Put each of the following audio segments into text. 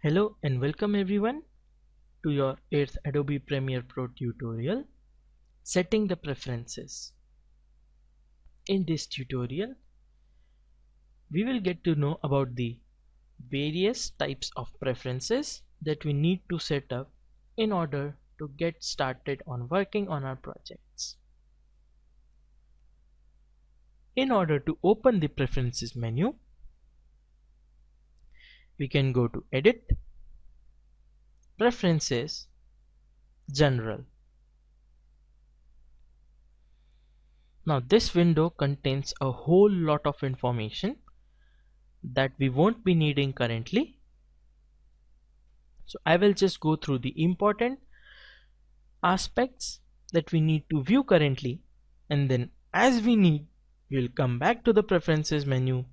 Hello and welcome everyone to your 8th Adobe Premiere Pro tutorial, Setting the Preferences. In this tutorial, we will get to know about the various types of preferences that we need to set up in order to get started on working on our projects. In order to open the Preferences menu, we can go to Edit, Preferences, General. Now this window contains a whole lot of information that we won't be needing currently. So I will just go through the important aspects that we need to view currently, and then as we need, we'll come back to the preferences menu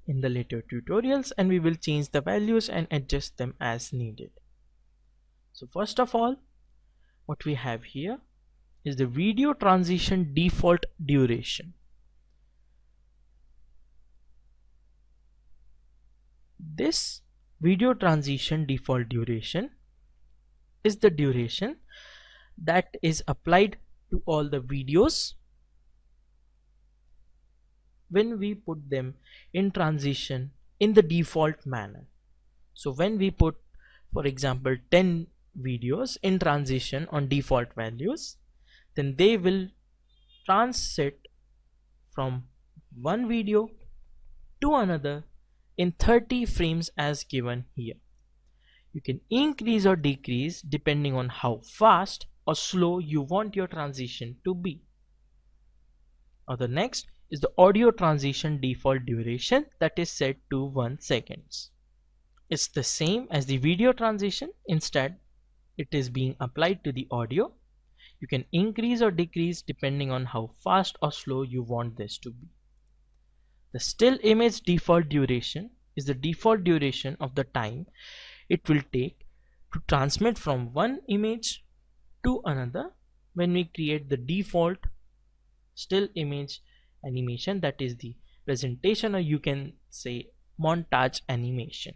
in the later tutorials and we will change the values and adjust them as needed. So first of all, what we have here is the video transition default duration. This video transition default duration is the duration that is applied to all the videos when we put them in transition in the default manner. So when we put, for example, 10 videos in transition on default values, then they will transit from one video to another in 30 frames as given here. You can increase or decrease depending on how fast or slow you want your transition to be. Or the next is the audio transition default duration that is set to 1 second. It's the same as the video transition, instead it is being applied to the audio. You can increase or decrease depending on how fast or slow you want this to be. The still image default duration is the default duration of the time it will take to transmit from one image to another when we create the default still image animation, that is the presentation, or you can say montage animation.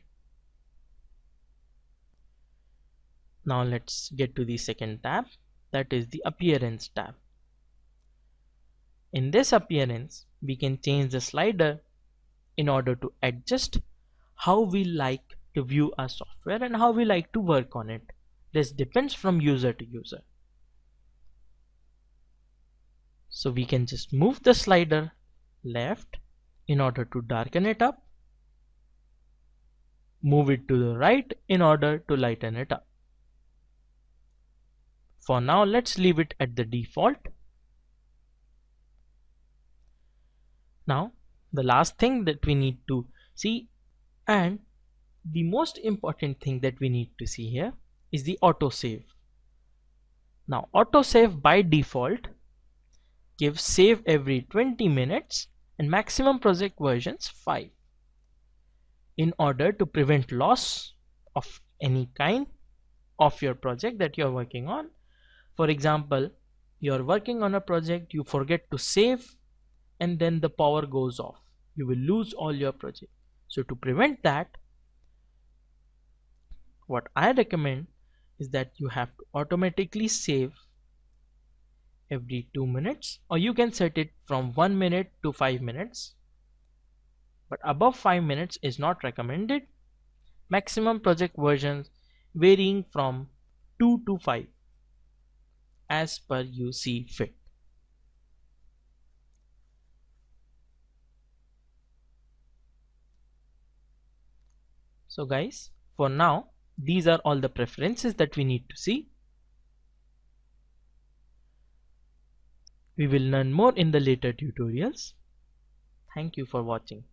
Now let's get to the second tab, that is the appearance tab. In this appearance, we can change the slider in order to adjust how we like to view our software and how we like to work on it. This depends from user to user. So we can just move the slider left in order to darken it up, move it to the right in order to lighten it up. For now, let's leave it at the default. Now, the last thing that we need to see, and the most important thing that we need to see here, is the autosave. Now, autosave by default gives save every 20 minutes and maximum project versions 5. In order to prevent loss of any kind of your project that you are working on. For example, you are working on a project, you forget to save, and then the power goes off. You will lose all your project. So to prevent that, what I recommend is that you have to automatically save every 2 minutes, or you can set it from 1 minute to 5 minutes. But above 5 minutes is not recommended. Maximum project versions varying from 2 to 5 as per you see fit. So guys, for now, these are all the preferences that we need to see. We will learn more in the later tutorials. Thank you for watching.